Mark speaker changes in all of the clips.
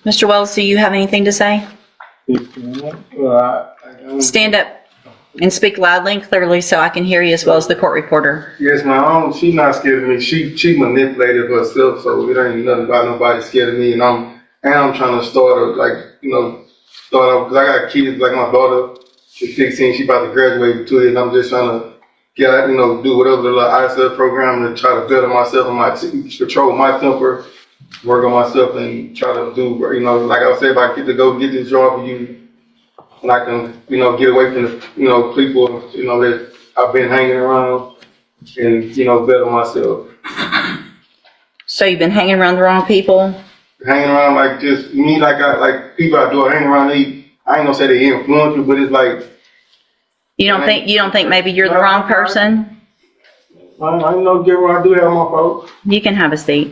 Speaker 1: Mr. Wells, do you have anything to say? Stand up and speak loudly and clearly so I can hear you as well as the court reporter.
Speaker 2: Yes, ma'am. She's not scared of me. She manipulated herself, so it ain't nothing about nobody scared of me. And I'm trying to start because I got kids. Like my daughter, she's 16. She about to graduate in 2 years. And I'm just trying to get out, do whatever the little ISF program to try to better myself and control my temper, work on myself, and try to do, like I said, if I get to go get this job for you. And I can, get away from the, people, that I've been hanging around and, better myself.
Speaker 1: So you've been hanging around the wrong people?
Speaker 2: Hanging around like just me, like people I do hanging around, I ain't gonna say they influence me, but it's like.
Speaker 1: You don't think maybe you're the wrong person?
Speaker 2: I know, I do have my fault.
Speaker 1: You can have a seat.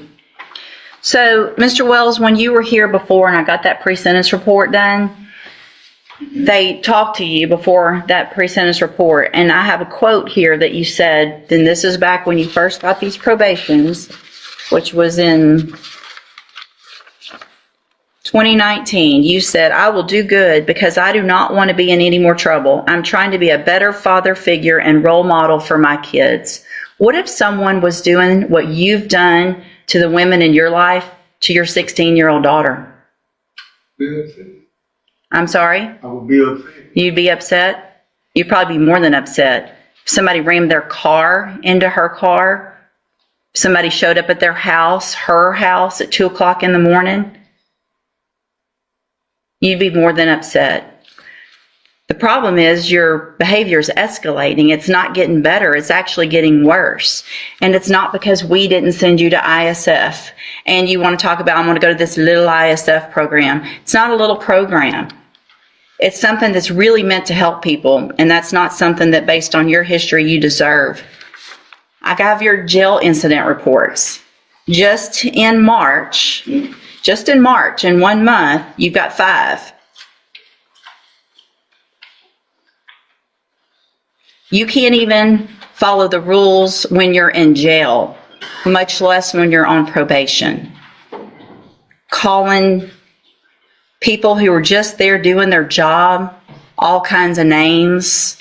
Speaker 1: So, Mr. Wells, when you were here before and I got that pre-sentence report done, they talked to you before that pre-sentence report, and I have a quote here that you said, then this is back when you first got these probations, which was in 2019. You said, "I will do good because I do not want to be in any more trouble. I'm trying to be a better father figure and role model for my kids." What if someone was doing what you've done to the women in your life to your 16-year-old daughter? I'm sorry?
Speaker 2: I would be upset.
Speaker 1: You'd be upset? You'd probably be more than upset. If somebody rammed their car into her car, somebody showed up at their house, her house, at 2 o'clock in the morning, you'd be more than upset. The problem is your behavior is escalating. It's not getting better. It's actually getting worse. And it's not because we didn't send you to ISF and you want to talk about, I want to go to this little ISF program. It's not a little program. It's something that's really meant to help people, and that's not something that, based on your history, you deserve. I have your jail incident reports. Just in March, in 1 month, you've got 5. You can't even follow the rules when you're in jail, much less when you're on probation. Calling people who are just there doing their job all kinds of names.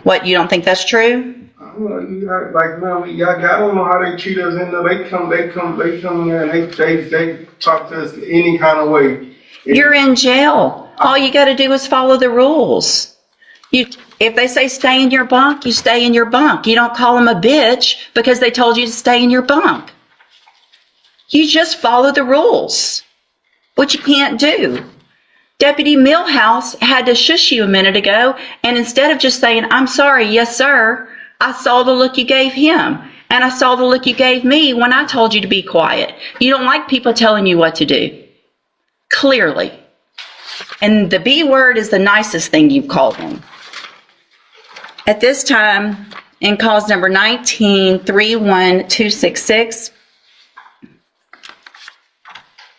Speaker 1: What, you don't think that's true?
Speaker 2: I don't know how they treat us. They come here and they talk to us any kind of way.
Speaker 1: You're in jail. All you got to do is follow the rules. If they say stay in your bunk, you stay in your bunk. You don't call them a bitch because they told you to stay in your bunk. You just follow the rules, which you can't do. Deputy Millhouse had to shush you a minute ago, and instead of just saying, "I'm sorry, yes, sir," I saw the look you gave him, and I saw the look you gave me when I told you to be quiet. You don't like people telling you what to do. Clearly. And the B word is the nicest thing you've called them. At this time, in cause number 19-31266,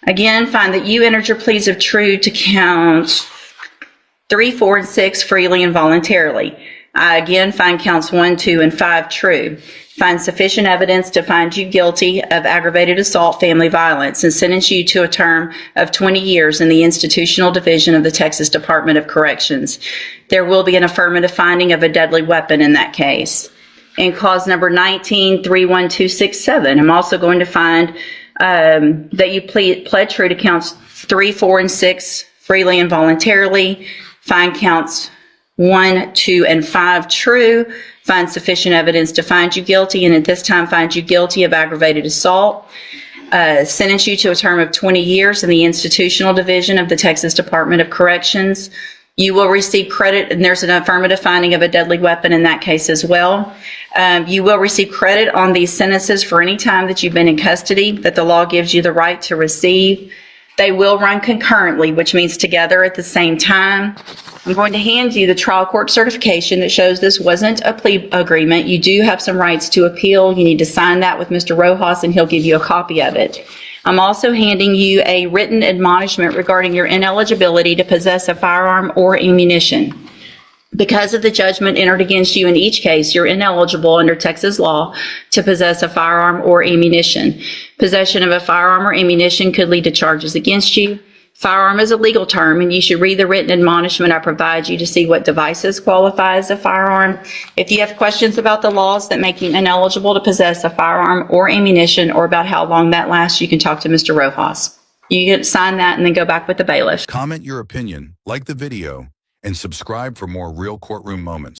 Speaker 1: again, find that you entered your pleas of true to counts 3, 4, and 6 freely and voluntarily. I again find counts 1, 2, and 5 true. Find sufficient evidence to find you guilty of aggravated assault, family violence, and sentence you to a term of 20 years in the institutional division of the Texas Department of Corrections. There will be an affirmative finding of a deadly weapon in that case. In cause number 19-31267, I'm also going to find that you pled true to counts 3, 4, and 6 freely and voluntarily. Find counts 1, 2, and 5 true. Find sufficient evidence to find you guilty, and at this time find you guilty of aggravated assault. Sentence you to a term of 20 years in the institutional division of the Texas Department of Corrections. You will receive credit, and there's an affirmative finding of a deadly weapon in that case as well. You will receive credit on these sentences for any time that you've been in custody that the law gives you the right to receive. They will run concurrently, which means together at the same time. I'm going to hand you the trial court certification that shows this wasn't a plea agreement. You do have some rights to appeal. You need to sign that with Mr. Rojas, and he'll give you a copy of it. I'm also handing you a written admonishment regarding your ineligibility to possess a firearm or ammunition. Because of the judgment entered against you in each case, you're ineligible under Texas law to possess a firearm or ammunition. Possession of a firearm or ammunition could lead to charges against you. Firearm is a legal term, and you should read the written admonishment I provide you to see what devices qualify as a firearm. If you have questions about the laws that make you ineligible to possess a firearm or ammunition, or about how long that lasts, you can talk to Mr. Rojas. You can sign that and then go back with the bailiff.
Speaker 3: Comment your opinion, like the video, and subscribe for more real courtroom moments.